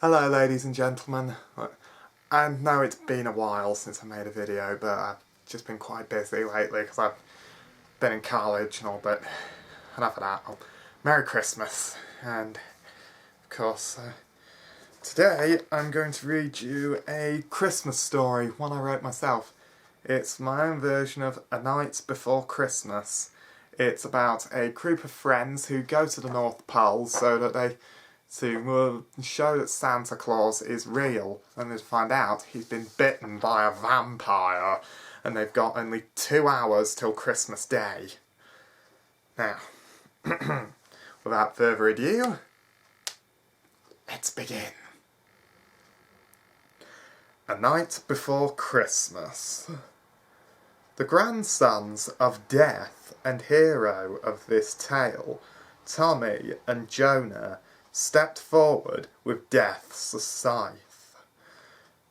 Hello ladies and gentlemen. I know it's been a while since I made a video, but I've just been quite busy lately because I've been in college and all, but enough of that. Merry Christmas, and of course today I'm going to read you a Christmas story, one I wrote myself. It's my own version of A Night Before Christmas. It's about a group of friends who go to the North Pole so that they to show that Santa Claus is real, and they find out he's been bitten by a vampire, and they've got only 2 hours till Christmas Day. Now, without further ado, let's begin. A Night Before Christmas. The grandsons of Death and hero of this tale, Tommy and Jonah, stepped forward with Death's scythe.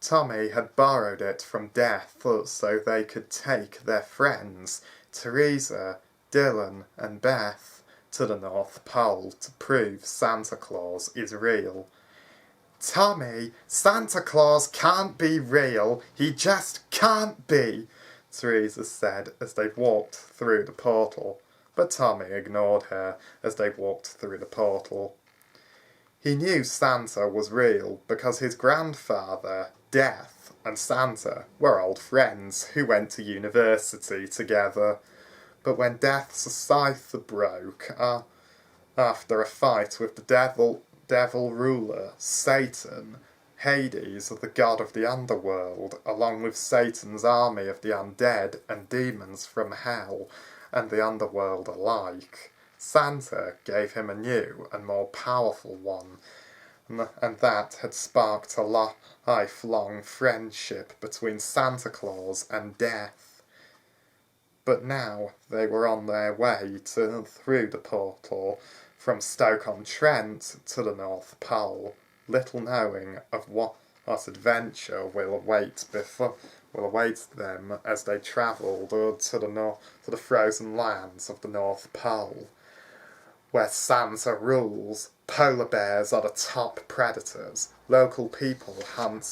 Tommy had borrowed it from Death so they could take their friends, Teresa, Dylan and Beth, to the North Pole to prove Santa Claus is real. "Tommy, Santa Claus can't be real, he just can't be," Teresa said as they walked through the portal, but Tommy ignored her as they walked through the portal. He knew Santa was real because his grandfather, Death, and Santa were old friends who went to university together. But when Death's scythe broke after a fight with the devil ruler, Satan, Hades, the god of the underworld, along with Satan's army of the undead and demons from hell and the underworld alike, Santa gave him a new and more powerful one, and that had sparked a lifelong friendship between Santa Claus and Death. But now they were on their way through the portal from Stoke-on-Trent to the North Pole, little knowing of what adventure will await them as they travelled to the frozen lands of the North Pole, where Santa rules. Polar bears are the top predators. Local people hunt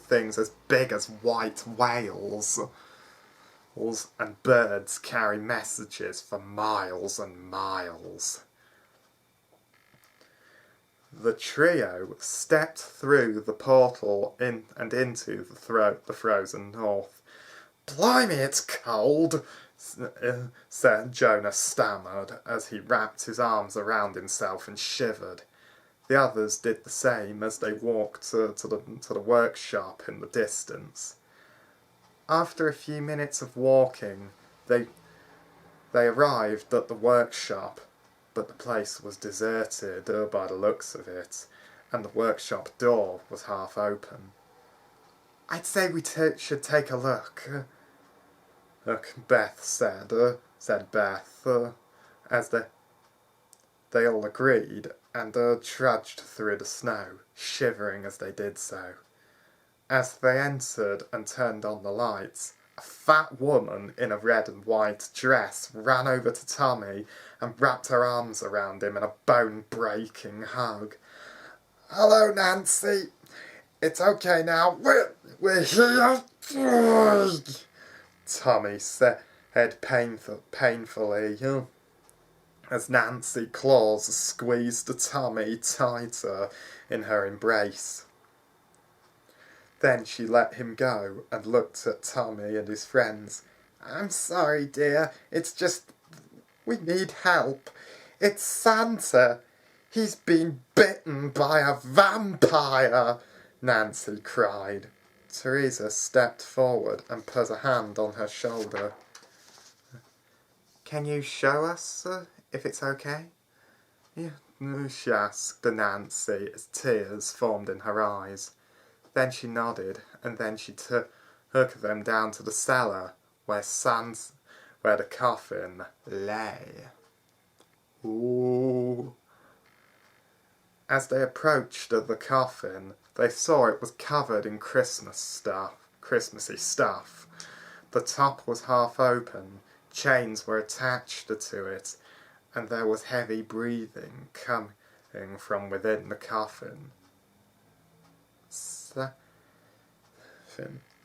things as big as white whales. And birds carry messages for miles and miles. The trio stepped through the portal and into the frozen north. "Blimey, it's cold," said Jonah stammered as he wrapped his arms around himself and shivered. The others did the same as they walked to the workshop in the distance. After a few minutes of walking, they arrived at the workshop, but the place was deserted by the looks of it, and the workshop door was half open. "I'd say we should take a look," Beth said Beth, as they all agreed and trudged through the snow, shivering as they did so. As they entered and turned on the lights, a fat woman in a red and white dress ran over to Tommy and wrapped her arms around him in a bone-breaking hug. "Hello, Nancy. It's okay now. We're here." Tommy said painfully, as Nancy Claus squeezed Tommy tighter in her embrace. Then she let him go and looked at Tommy and his friends. "I'm sorry, dear. It's just we need help. It's Santa. He's been bitten by a vampire," Nancy cried. Teresa stepped forward and put a hand on her shoulder. "Can you show us if it's okay?" "Yeah," she asked Nancy as tears formed in her eyes. Then she nodded, and then she took them down to the cellar where the coffin lay. Ooh. As they approached the coffin, they saw it was covered in Christmassy stuff. The top was half open, chains were attached to it, and there was heavy breathing coming from within the coffin.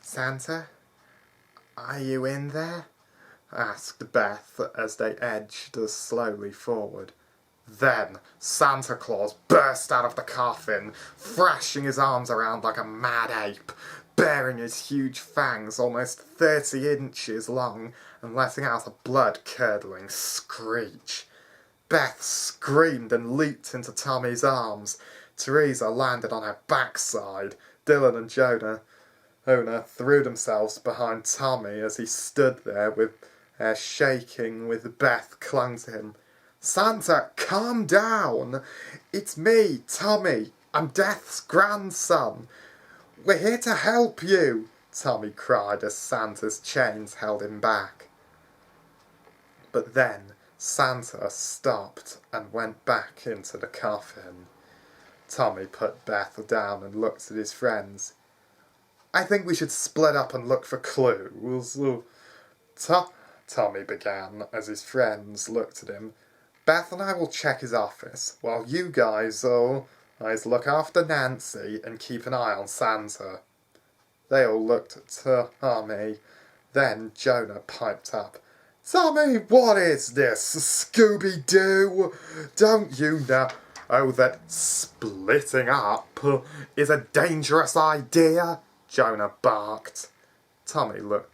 Santa? Are you in there? Asked Beth as they edged slowly forward. Then Santa Claus burst out of the coffin, thrashing his arms around like a mad ape, baring his huge fangs almost 30 inches long and letting out a blood-curdling screech. Beth screamed and leaped into Tommy's arms. Teresa landed on her backside. Dylan and Jonah threw themselves behind Tommy as he stood there with hair shaking with Beth clung to him. Santa, calm down! It's me, Tommy. I'm Death's grandson. We're here to help you, Tommy cried as Santa's chains held him back. But then Santa stopped and went back into the coffin. Tommy put Beth down and looked at his friends. I think we should split up and look for clues. Tommy began as his friends looked at him. Beth and I will check his office, while you guys look after Nancy and keep an eye on Santa. They all looked at Tommy. Then Jonah piped up. Tommy, what is this, Scooby-Doo? Don't you know that splitting up is a dangerous idea? Jonah barked. Tommy looked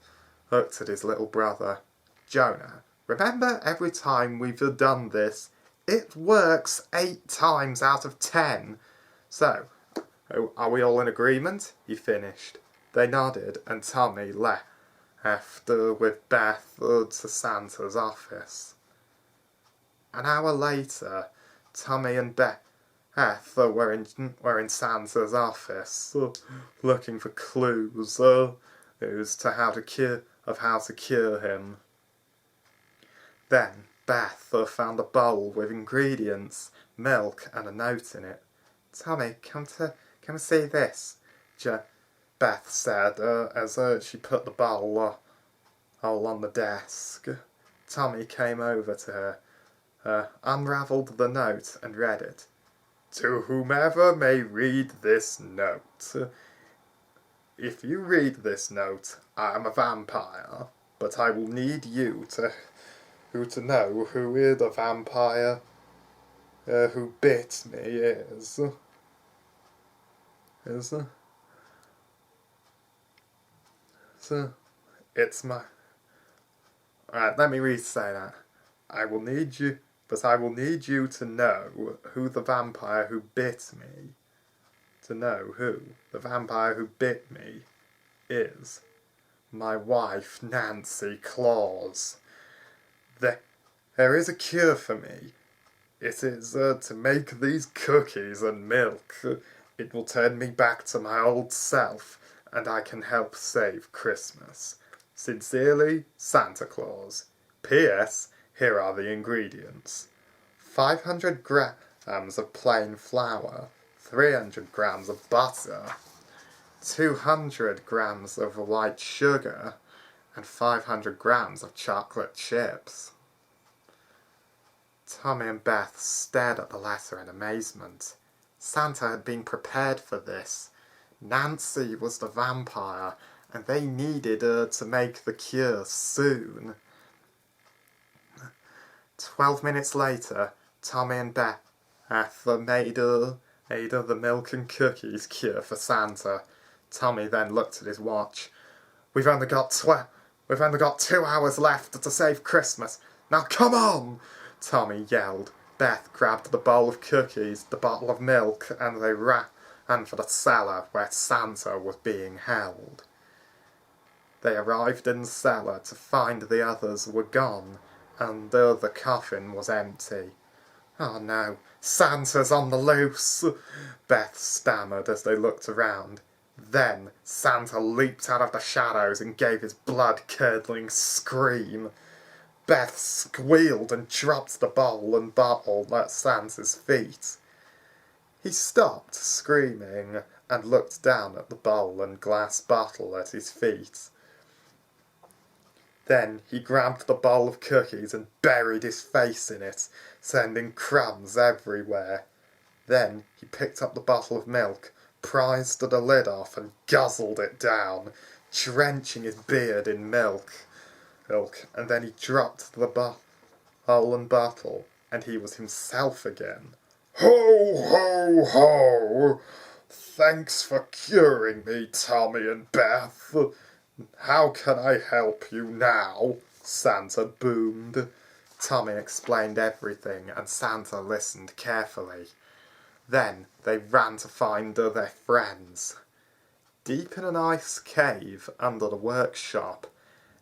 at his little brother. Jonah, remember every time we've done this, it works 8 times out of 10. So, are we all in agreement? He finished. They nodded and Tommy left with Beth to Santa's office. An hour later, Tommy and Beth were in Santa's office, looking for clues as to how to cure him. Then Beth found a bowl with ingredients, milk, and a note in it. Tommy, come see this, Beth said as she put the bowl on the desk. Tommy came over to her, unravelled the note and read it. To whomever may read this note. If you read this note, I am a vampire, but I will need you to know who the vampire who bit me is. So, it's my... Alright, let me re-say that. I will need you to know who the vampire who bit me. To know who the vampire who bit me is. My wife, Nancy Claus. There is a cure for me. It is to make these cookies and milk. It will turn me back to my old self, and I can help save Christmas. Sincerely, Santa Claus. P.S. Here are the ingredients. 500 grams of plain flour, 300 grams of butter, 200 grams of white sugar, and 500 grams of chocolate chips. Tommy and Beth stared at the letter in amazement. Santa had been prepared for this. Nancy was the vampire, and they needed to make the cure soon. 12 minutes later, Tommy and Beth made the milk and cookies cure for Santa. Tommy then looked at his watch. We've only got 2 hours left to save Christmas. Now come on! Tommy yelled. Beth grabbed the bowl of cookies, the bottle of milk, and they ran for the cellar where Santa was being held. They arrived in the cellar to find the others were gone, and the coffin was empty. Oh no, Santa's on the loose, Beth stammered as they looked around. Then Santa leaped out of the shadows and gave his blood-curdling scream. Beth squealed and dropped the bowl and bottle at Santa's feet. He stopped screaming and looked down at the bowl and glass bottle at his feet. Then he grabbed the bowl of cookies and buried his face in it, sending crumbs everywhere. Then he picked up the bottle of milk, prized the lid off and guzzled it down, drenching his beard in milk. And then he dropped the bowl and bottle, and he was himself again. Ho, ho, ho! Thanks for curing me, Tommy and Beth. How can I help you now? Santa boomed. Tommy explained everything, and Santa listened carefully. Then they ran to find their friends. Deep in an ice cave under the workshop,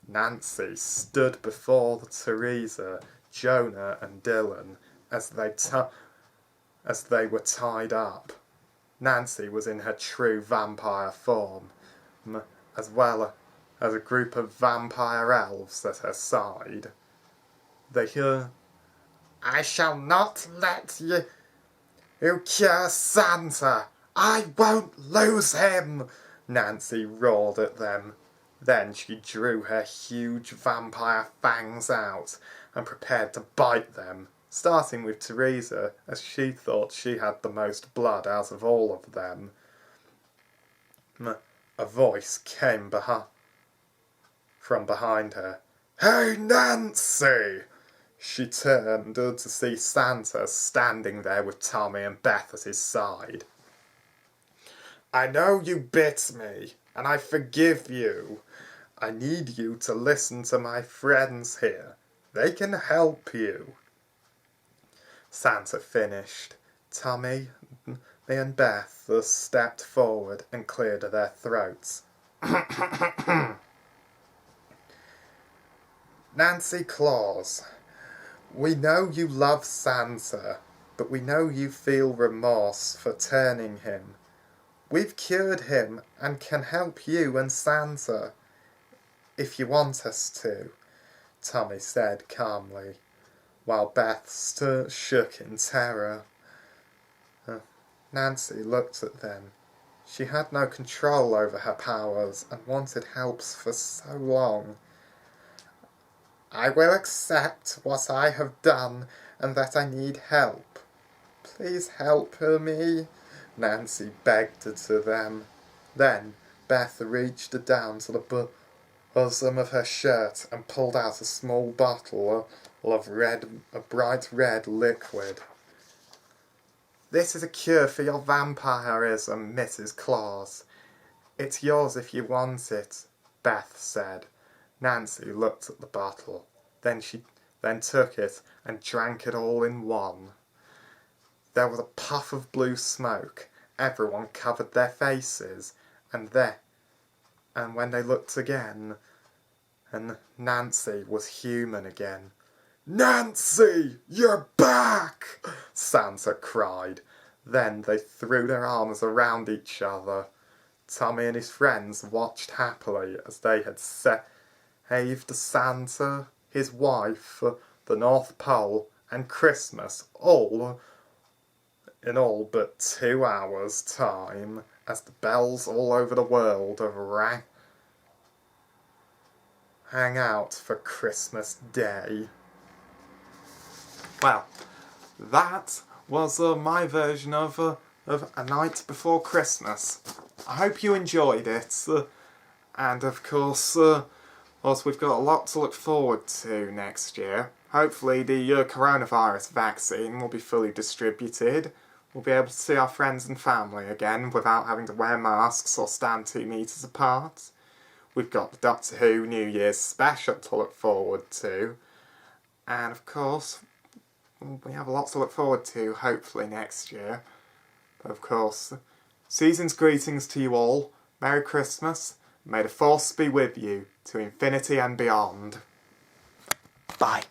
Nancy stood before Teresa, Jonah and Dylan as they were tied up. Nancy was in her true vampire form, as well as a group of vampire elves at her side. They heard, I shall not let you cure Santa! I won't lose him! Nancy roared at them. Then she drew her huge vampire fangs out and prepared to bite them, starting with Teresa, as she thought she had the most blood out of all of them. A voice came from behind her. Hey, Nancy! She turned to see Santa standing there with Tommy and Beth at his side. I know you bit me, and I forgive you. I need you to listen to my friends here. They can help you. Santa finished. Tommy and Beth stepped forward and cleared their throats. Nancy Claus, we know you love Santa, but we know you feel remorse for turning him. We've cured him and can help you and Santa, if you want us to, Tommy said calmly, while Beth shook in terror. Nancy looked at them. She had no control over her powers and wanted help for so long. I will accept what I have done and that I need help. Please help me, Nancy begged to them. Then Beth reached down to the bosom of her shirt and pulled out a small bottle of bright red liquid. This is a cure for your vampirism, Mrs. Claus. It's yours if you want it, Beth said. Nancy looked at the bottle. Then she took it and drank it all in one. There was a puff of blue smoke. Everyone covered their faces, and when they looked again, and Nancy was human again. Nancy, you're back! Santa cried. Then they threw their arms around each other. Tommy and his friends watched happily as they had saved Santa, his wife, the North Pole, and Christmas, all in all but 2 hours' time, as the bells all over the world rang out for Christmas Day. Well, that was my version of A Night Before Christmas. I hope you enjoyed it, and of course, we've got a lot to look forward to next year. Hopefully the coronavirus vaccine will be fully distributed. We'll be able to see our friends and family again without having to wear masks or stand 2 metres apart. We've got the Doctor Who New Year's special to look forward to. And of course, we have a lot to look forward to, hopefully, next year. But of course, season's greetings to you all. Merry Christmas. May the Force be with you to infinity and beyond. Bye.